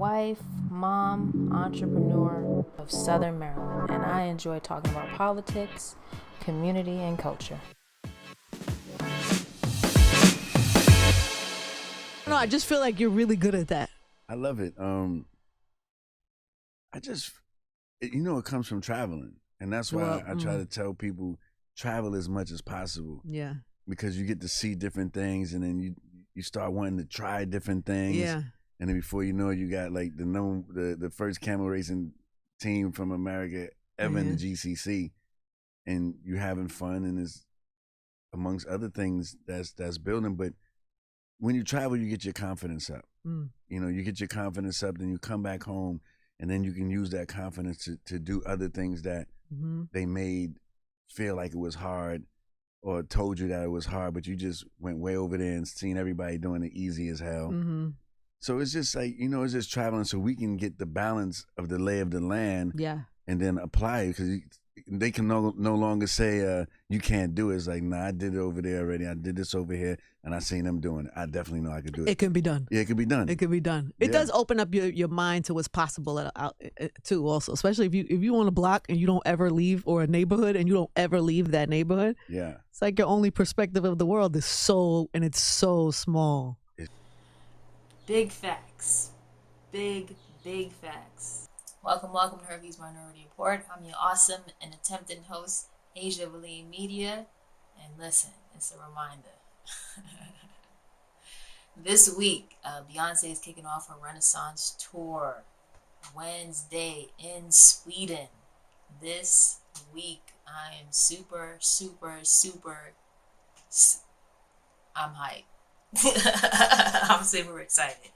wife, mom, entrepreneur of Southern Maryland, and I enjoy talking about politics, community, and culture. No, I just feel like you're really good at that. I love it. It comes from traveling, and that's why I try to tell people travel as much as possible. Yeah. Because you get to see different things, and then you start wanting to try different things. Yeah. And then before you know it, you got like the first camel racing team from America ever in the GCC, and you having fun, and it's amongst other things that's building. But when you travel, you get your confidence up. You get your confidence up, then you come back home, and then you can use that confidence to do other things that they made feel like it was hard, or told you that it was hard, but you just went way over there and seen everybody doing it easy as hell. So it's just like, it's just traveling so we can get the balance of the lay of the land, and then apply it, because they can no longer say you can't do it. It's like, nah, I did it over there already. I did this over here, and I seen them doing it. I definitely know I could do it. It can be done. Yeah, it can be done. It can be done. It does open up your mind to what's possible too. Also, especially if you on a block and you don't ever leave, or a neighborhood and you don't ever leave that neighborhood. Yeah, it's like your only perspective of the world is it's so small. Big facts. Big facts. Welcome to Hervey's Minority Report. I'm your awesome and attempting host, Asia Valine Media. And listen, it's a reminder. This week, Beyonce is kicking off her Renaissance Tour Wednesday in Sweden. This week, I am super, I'm hyped. I'm super excited.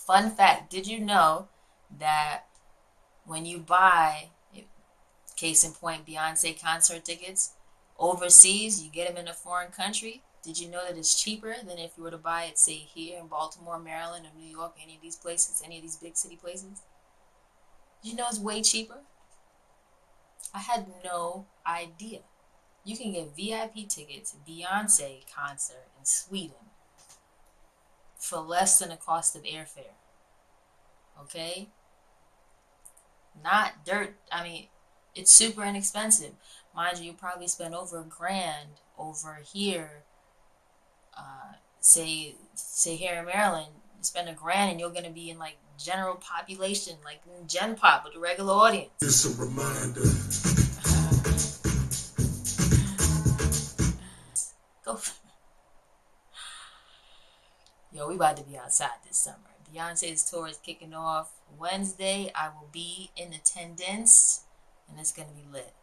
Fun fact, did you know that when you buy, case in point, Beyonce concert tickets overseas, you get them in a foreign country? Did you know that it's cheaper than if you were to buy it, say, here in Baltimore, Maryland, or New York, any of these places, any of these big city places? Did you know it's way cheaper? I had no idea. You can get VIP tickets to Beyonce concert in Sweden for less than the cost of airfare. Okay? Not dirt. I mean, it's super inexpensive. Mind you, you probably spend over $1,000 over here. Say here in Maryland, you spend $1,000 and you're gonna be in like general population, like in Gen Pop with the regular audience. Just a reminder. Go. Yo, we about to be outside this summer. Beyonce's tour is kicking off Wednesday. I will be in attendance, and it's gonna be lit.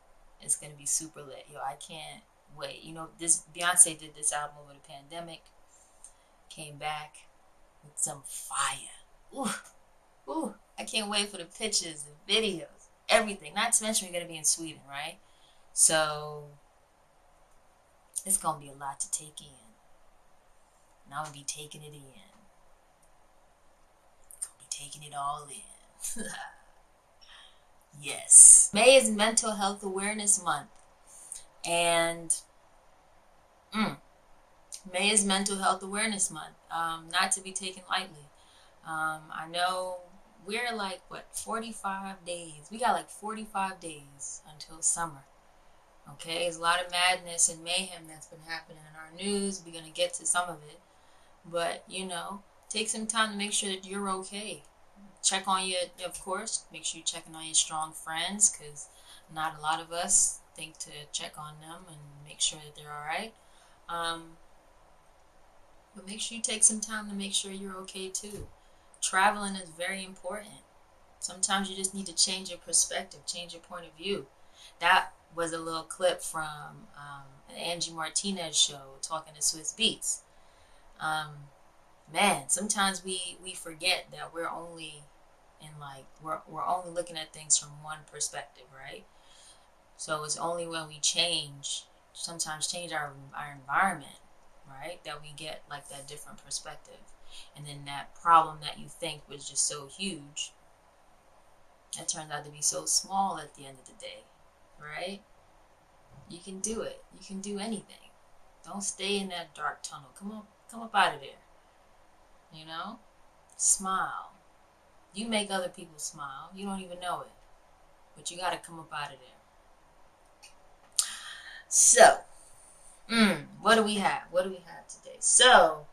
It's gonna be super lit. Yo, I can't wait. This Beyonce did this album over the pandemic, came back with some fire. Ooh, I can't wait for the pictures and videos, everything. Not to mention we're gonna be in Sweden, right? So it's gonna be a lot to take in. And I'm gonna be taking it in. Gonna be taking it all in. Yes. May is Mental Health Awareness Month. And May is Mental Health Awareness Month. Not to be taken lightly. I know we're 45 days. We got 45 days until summer. Okay, there's a lot of madness and mayhem that's been happening in our news. We're going to get to some of it. But, take some time to make sure that you're okay. Check on of course, make sure you're checking on your strong friends, because not a lot of us think to check on them and make sure that they're all right. But make sure you take some time to make sure you're okay too. Traveling is very important. Sometimes you just need to change your perspective, change your point of view. That was a little clip from an Angie Martinez show, Talking to Swiss Beats. Man, sometimes we forget that we're only we're only looking at things from one perspective, right? So it's only when we sometimes change our environment, right, that we get that different perspective. And then that problem that you think was just so huge, that turns out to be so small at the end of the day, right? You can do it. You can do anything. Don't stay in that dark tunnel. Come up out of there. Smile. You make other people smile. You don't even know it. But you got to come up out of there. So, what do we have? What do we have today? So,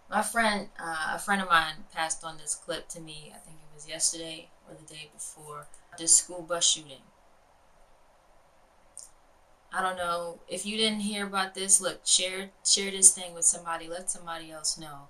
my friend, a friend of mine passed on this clip to me. I think it was yesterday or the day before. This school bus shooting. I don't know if you didn't hear about this. Look, share this thing with somebody. Let somebody else know.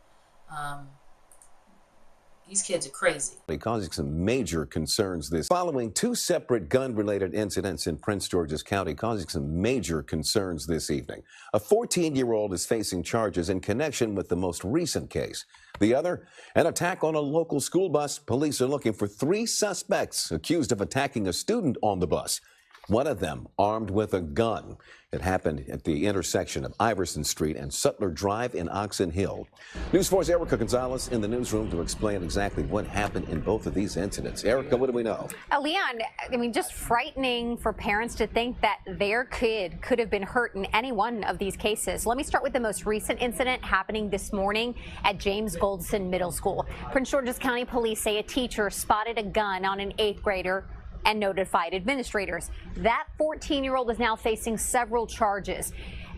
These kids are crazy. Causing some major concerns following two separate gun-related incidents in Prince George's County, causing some major concerns this evening. A 14-year-old is facing charges in connection with the most recent case. The other, an attack on a local school bus. Police are looking for 3 suspects accused of attacking a student on the bus. One of them armed with a gun. It happened at the intersection of Iverson Street and Sutler Drive in Oxon Hill. News 4's Erica Gonzalez in the newsroom to explain exactly what happened in both of these incidents. Erica, what do we know? Leon, I mean, just frightening for parents to think that their kid could have been hurt in any one of these cases. Let me start with the most recent incident happening this morning at James Goldson Middle School. Prince George's County Police say a teacher spotted a gun on an 8th grader and notified administrators. That 14-year-old is now facing several charges.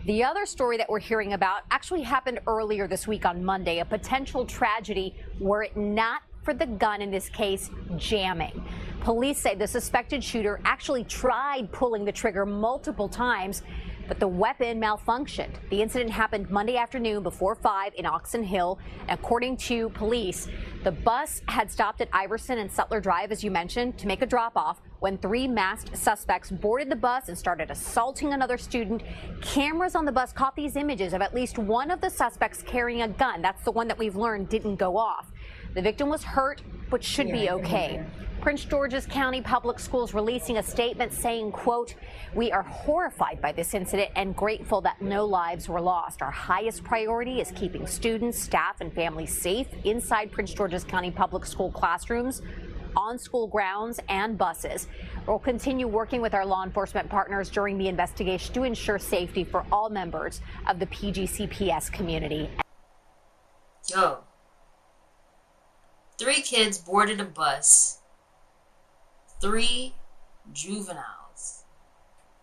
The other story that we're hearing about actually happened earlier this week on Monday, a potential tragedy were it not for the gun in this case jamming. Police say the suspected shooter actually tried pulling the trigger multiple times, but the weapon malfunctioned. The incident happened Monday afternoon before 5 in Oxon Hill. According to police, the bus had stopped at Iverson and Sutler Drive, as you mentioned, to make a drop-off when 3 masked suspects boarded the bus and started assaulting another student. Cameras on the bus caught these images of at least one of the suspects carrying a gun. That's the one that we've learned didn't go off. The victim was hurt, but should be okay. Prince George's County Public Schools releasing a statement saying, quote, "We are horrified by this incident and grateful that no lives were lost. Our highest priority is keeping students, staff, and families safe inside Prince George's County Public School classrooms, on school grounds, and buses. We'll continue working with our law enforcement partners during the investigation to ensure safety for all members of the PGCPS community." Yo. 3 kids boarded a bus. 3 juveniles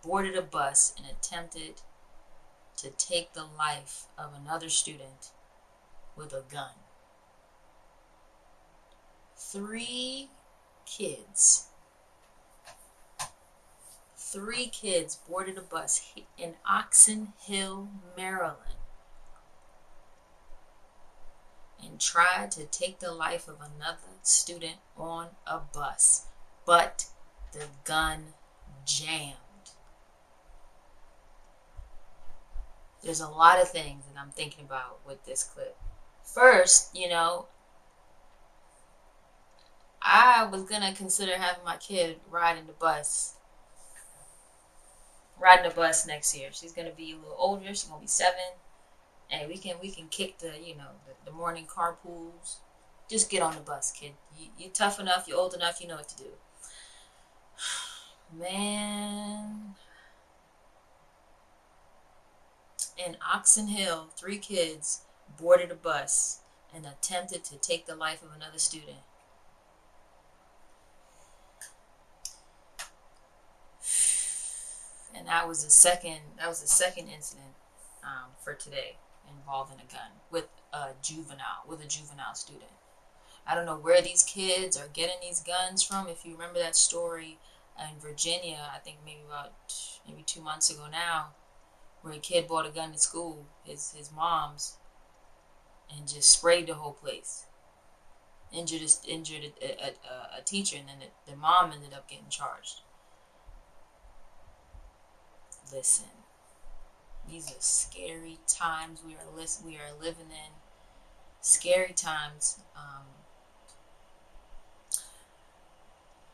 boarded a bus and attempted to take the life of another student with a gun. 3 kids. 3 kids boarded a bus in Oxon Hill, Maryland, and tried to take the life of another student on a bus. But the gun jammed. There's a lot of things that I'm thinking about with this clip. First, I was going to consider having my kid riding the bus next year. She's going to be a little older. She's going to be 7. And we can kick the morning carpools. Just get on the bus, kid. You're tough enough. You're old enough. You know what to do. Man. In Oxon Hill, 3 kids boarded a bus and attempted to take the life of another student. And that was the second incident for today involving a gun with a juvenile student. I don't know where these kids are getting these guns from. If you remember that story in Virginia, I think maybe 2 months ago now, where a kid bought a gun to school, his mom's, and just sprayed the whole place. Injured a teacher, and then the mom ended up getting charged. Listen, these are scary times we are living in. Scary times.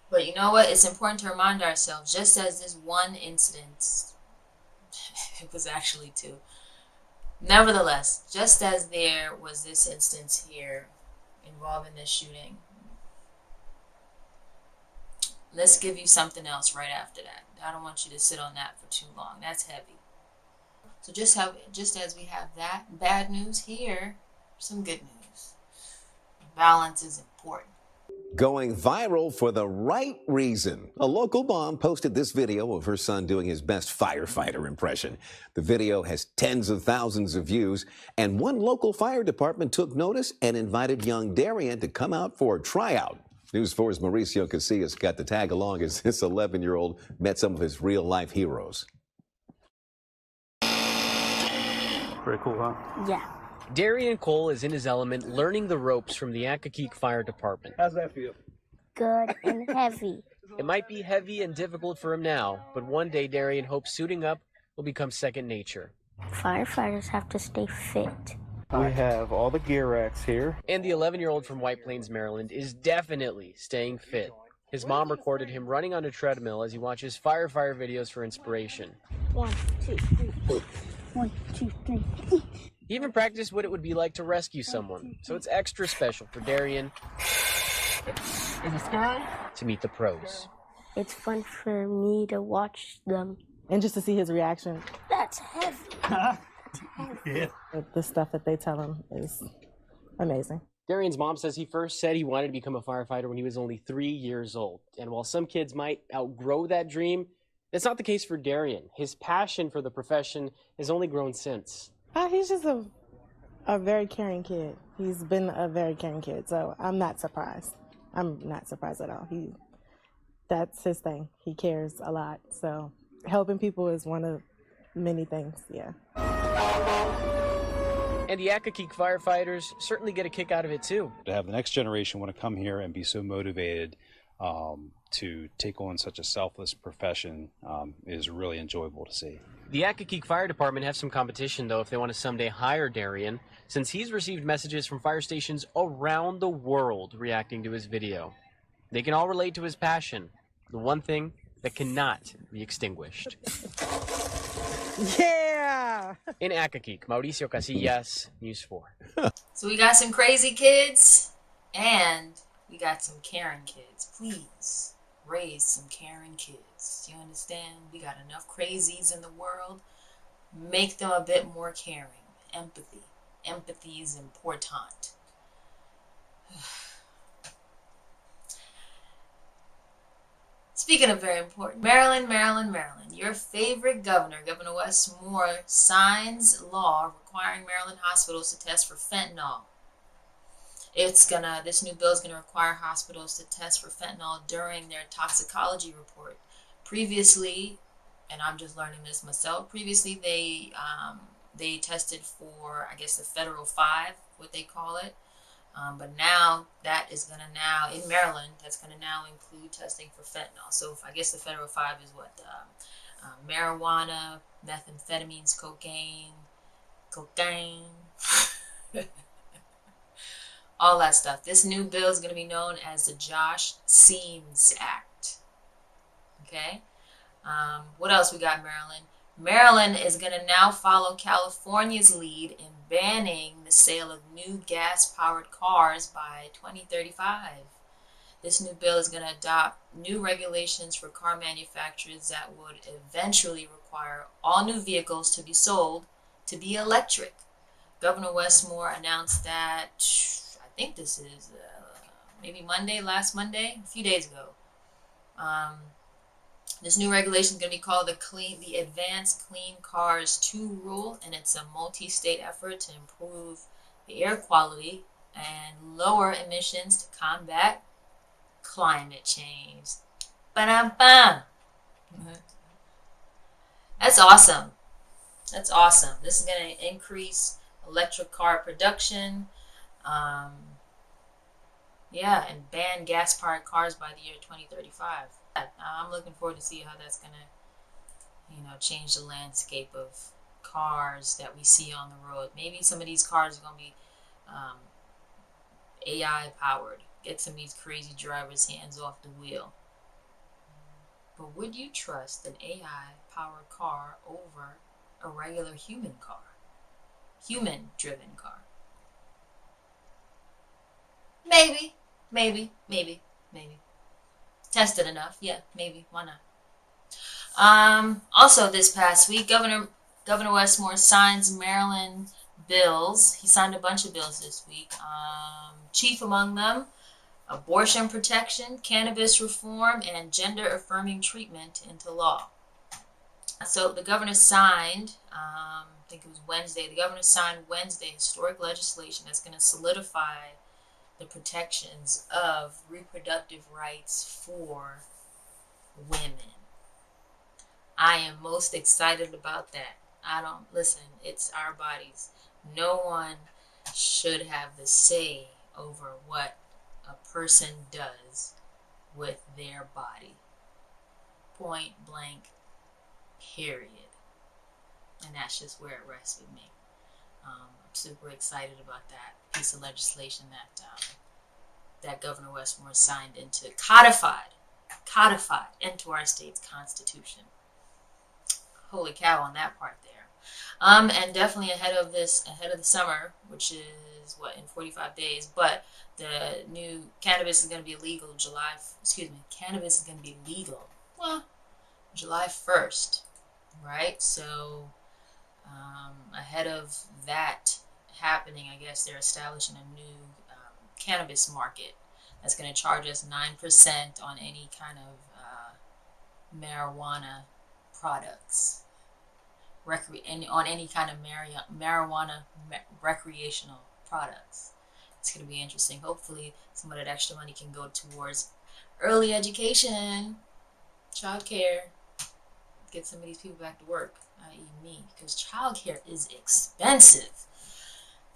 But you know what? It's important to remind ourselves, just as this one incident, it was actually 2. Nevertheless, just as there was this instance here involving this shooting, let's give you something else right after that. I don't want you to sit on that for too long. That's heavy. So just as we have that bad news here, some good news. Balance is important. Going viral for the right reason. A local mom posted this video of her son doing his best firefighter impression. The video has tens of thousands of views, and one local fire department took notice and invited young Darian to come out for a tryout. News 4's Mauricio Casillas got to tag along as this 11-year-old met some of his real-life heroes. Pretty cool, huh? Yeah. Darian Cole is in his element, learning the ropes from the Accokeek Fire Department. How's that feel? Good and heavy. It might be heavy and difficult for him now, but one day Darian hopes suiting up will become second nature. Firefighters have to stay fit. We have all the gear racks here. And the 11-year-old from White Plains, Maryland, is definitely staying fit. His mom recorded him running on a treadmill as he watches firefighter videos for inspiration. 1, 2, 3, 4. 1, 2, 3. He even practiced what it would be like to rescue someone, so it's extra special for Darian to meet the pros. It's fun for me to watch them. And just to see his reaction. That's heavy. Yeah. The stuff that they tell him is amazing. Darian's mom says he first said he wanted to become a firefighter when he was only 3 years old. And while some kids might outgrow that dream, that's not the case for Darian. His passion for the profession has only grown since. He's just a very caring kid. He's been a very caring kid, so I'm not surprised. I'm not surprised at all. That's his thing. He cares a lot, so helping people is one of many things, yeah. And the Accokeek firefighters certainly get a kick out of it too. To have the next generation want to come here and be so motivated to take on such a selfless profession is really enjoyable to see. The Accokeek Fire Department have some competition, though, if they want to someday hire Darian, since he's received messages from fire stations around the world reacting to his video. They can all relate to his passion, the one thing that cannot be extinguished. Yeah! In Accokeek, Mauricio Casillas, News 4. So we got some crazy kids and we got some caring kids. Please raise some caring kids. You understand? We got enough crazies in the world. Make them a bit more caring. Empathy. Empathy is important. Speaking of very important, Maryland, your favorite governor, Governor Wes Moore, signs law requiring Maryland hospitals to test for fentanyl. This new bill is gonna require hospitals to test for fentanyl during their toxicology report. Previously, and I'm just learning this myself, previously they tested for, I guess, the Federal 5, what they call it. But now that is going to now, in Maryland, that's going to now include testing for fentanyl. So I guess the Federal 5 is what? Marijuana, methamphetamines, cocaine, all that stuff. This new bill is going to be known as the Josh Seams Act. Okay? What else we got in Maryland? Maryland is going to now follow California's lead in banning the sale of new gas-powered cars by 2035. This new bill is going to adopt new regulations for car manufacturers that would eventually require all new vehicles to be sold to be electric. Governor Wes Moore announced that, I think this is maybe last Monday, a few days ago. This new regulation is going to be called the Advanced Clean Cars 2 Rule, and it's a multi-state effort to improve the air quality and lower emissions to combat climate change. Ba-dum-bum. That's awesome. That's awesome. This is going to increase electric car production. And ban gas-powered cars by the year 2035. I'm looking forward to see how that's going to, change the landscape of cars that we see on the road. Maybe some of these cars are going to be AI powered. Get some of these crazy drivers' hands off the wheel. But would you trust an AI powered car over a regular human car? Human driven car? Maybe. Tested enough, yeah, maybe, why not? Also this past week, Governor Wes Moore signs Maryland bills. He signed a bunch of bills this week. Chief among them, abortion protection, cannabis reform, and gender-affirming treatment into law. So the governor signed, I think it was Wednesday, the governor signed Wednesday historic legislation that's going to solidify the protections of reproductive rights for women. I am most excited about that. It's our bodies. No one should have the say over what a person does with their body. Point blank, period. And that's just where it rests with me. I'm super excited about that piece of legislation that Governor Westmore signed into, codified into our state's constitution. Holy cow on that part there. And definitely ahead of the summer, which is in 45 days, but the new cannabis is going to be legal cannabis is going to be legal, July 1st, right? So, ahead of that happening, I guess they're establishing a new cannabis market that's going to charge us 9% on any kind of marijuana products, on any kind of marijuana recreational products. It's going to be interesting. Hopefully, some of that extra money can go towards early education, childcare, get some of these people back to work, i.e. me, because childcare is expensive.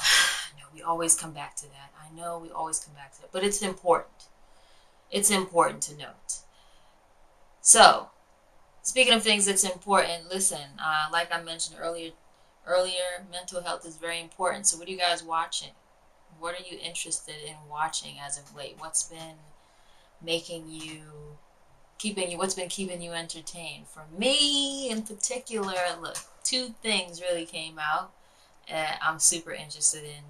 I know we always come back to that. But it's important. It's important to note. So, speaking of things that's important, listen, like I mentioned earlier, mental health is very important. So what are you guys watching? What are you interested in watching as of late? What's been keeping you entertained? For me in particular, look, two things really came out. I'm super interested in,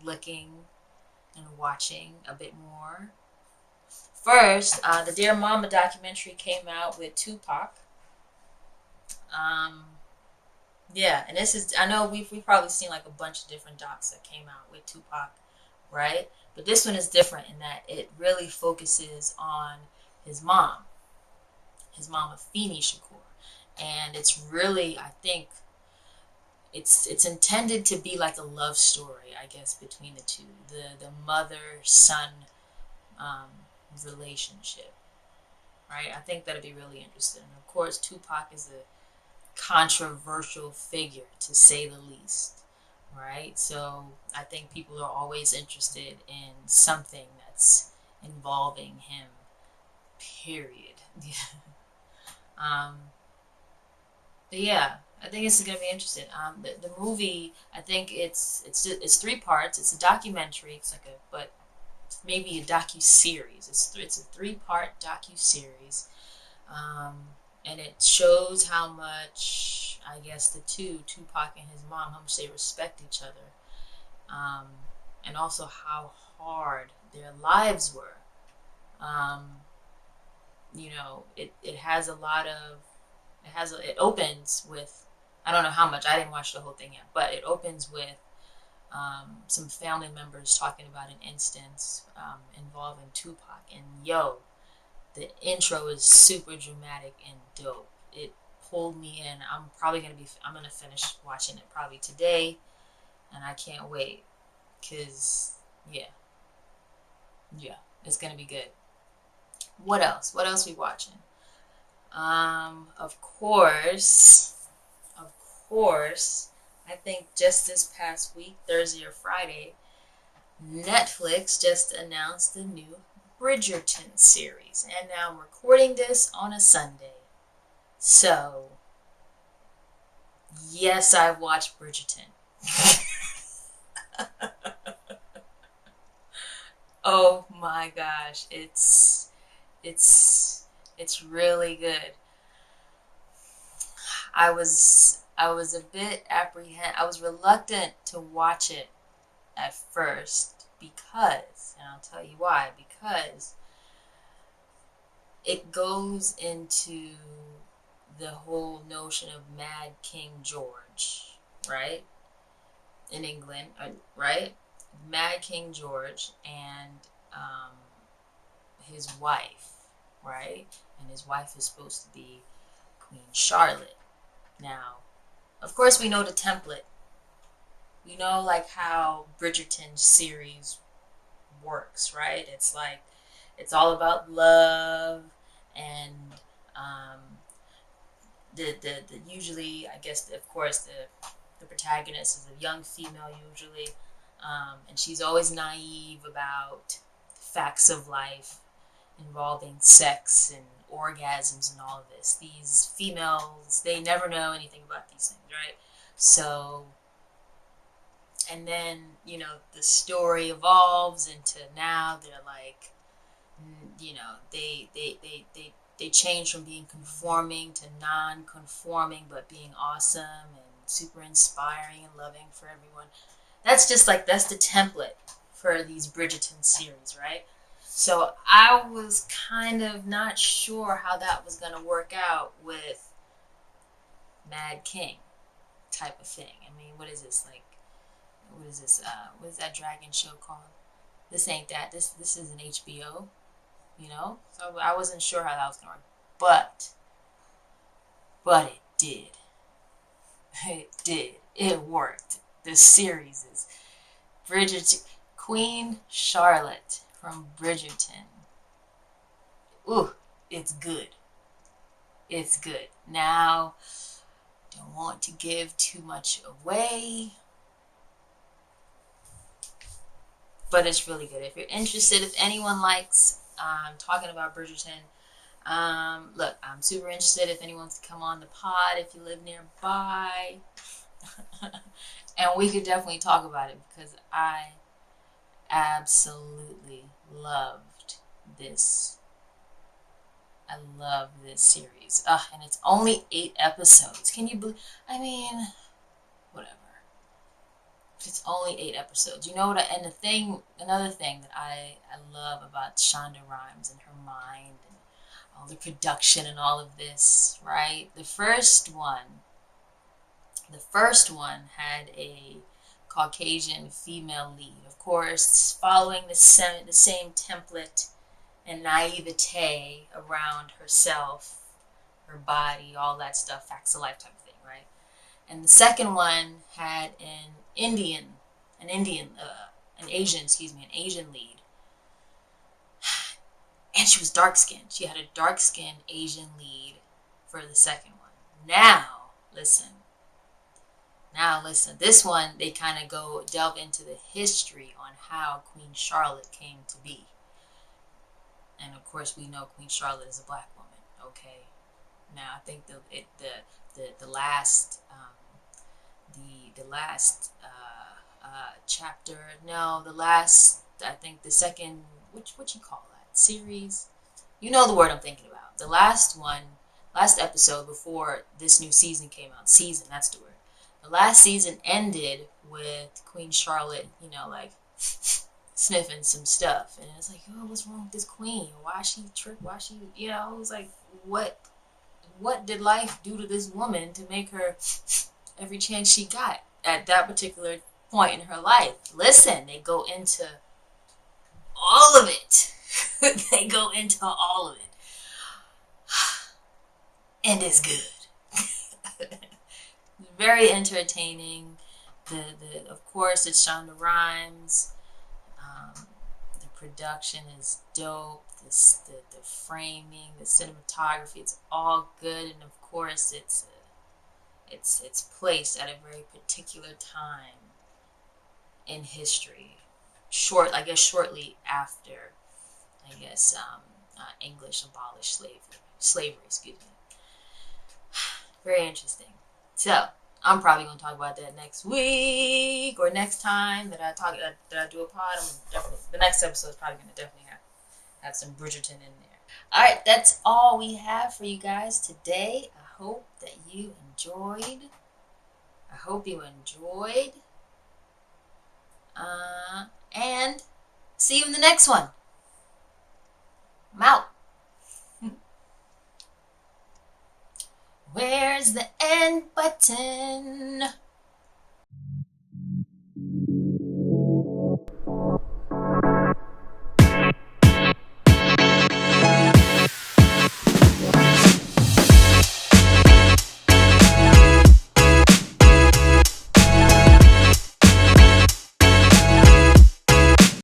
looking and watching a bit more. First, the Dear Mama documentary came out with Tupac. And this is, I know we've probably seen like a bunch of different docs that came out with Tupac, right? But this one is different in that it really focuses on his mom, Afeni Shakur. And it's really, I think, it's intended to be like a love story, I guess, between the two. The mother-son relationship, right? I think that'd be really interesting. And of course, Tupac is a controversial figure, to say the least, right? So I think people are always interested in something that's involving him, period. But yeah, I think it's going to be interesting. The movie, I think it's 3 parts. It's a documentary. But maybe a docu-series. It's a 3-part docu-series. And it shows how much, I guess, the two, Tupac and his mom, how much they respect each other. And also how hard their lives were. It opens with, I don't know how much, I didn't watch the whole thing yet, but it opens with some family members talking about an instance involving Tupac. And the intro is super dramatic and dope. It pulled me in. I'm gonna finish watching it probably today, and I can't wait, cause yeah, it's gonna be good. What else we watching? Of course, I think just this past week, Thursday or Friday, Netflix just announced the new Bridgerton series. And now I'm recording this on a Sunday. So, yes, I've watched Bridgerton. Oh my gosh, it's really good. I was a bit I was reluctant to watch it at first because, and I'll tell you why, because it goes into the whole notion of Mad King George, right? in England, right? Mad King George and his wife, right? And his wife is supposed to be Queen Charlotte. Now, of course, we know the template. We know like how Bridgerton series works, right? It's like it's all about love and the usually, I guess, of course, the protagonist is a young female usually, and she's always naive about facts of life involving sex and orgasms and all of this. These females, they never know anything about these things, right? So, and then, you know, the story evolves into now they're like, you know, they change from being conforming to non-conforming, but being awesome and super inspiring and loving for everyone. That's just like, that's the template for these Bridgerton series, right? So I was kind of not sure how that was going to work out with Mad King type of thing. I mean, what is this, like, what is this, what is that dragon show called? This ain't that. This is an HBO, you know? So I wasn't sure how that was going to work. But it did. It did. It worked. The series is Bridgerton. Queen Charlotte from Bridgerton. Ooh, it's good. It's good. Now, don't want to give too much away, but it's really good. If you're interested, if anyone likes talking about Bridgerton, look, I'm super interested if anyone wants to come on the pod if you live nearby. And we could definitely talk about it because I absolutely loved this. I love this series. And it's only 8 episodes. Can you believe? I mean, whatever. It's only 8 episodes. You know what? And another thing that I love about Shonda Rhimes and her mind and all the production and all of this, right? The first one had a Caucasian female lead, of course, following the same template and naivete around herself, her body, all that stuff, facts of life type of thing, right? And the second one had an Asian lead. And she was dark-skinned. She had a dark-skinned Asian lead for the second one. Now, listen. This one, they kind of delve into the history on how Queen Charlotte came to be. And of course, we know Queen Charlotte is a black woman. Okay. Now, I think the last chapter. No, I think the second. What you call that series? You know the word I'm thinking about. The last episode before this new season came out. Season, that's the word. The last season ended with Queen Charlotte, you know, like sniffing some stuff, and it's like, oh, what's wrong with this queen? Why she tripped? Why she, you know? It was like, what did life do to this woman to make her every chance she got at that particular point in her life? Listen, they go into all of it. They go into all of it, and it's good. Very entertaining. Of course, it's Shonda Rhimes. The production is dope. The framing, the cinematography, it's all good, and of course, it's placed at a very particular time in history. Shortly after, English abolished slavery. Excuse me. Very interesting. So I'm probably going to talk about that next week or next time that I do a pod. The next episode is probably going to definitely have some Bridgerton in there. All right, that's all we have for you guys today. I hope that you enjoyed. And see you in the next one. I'm out. Where's the end button?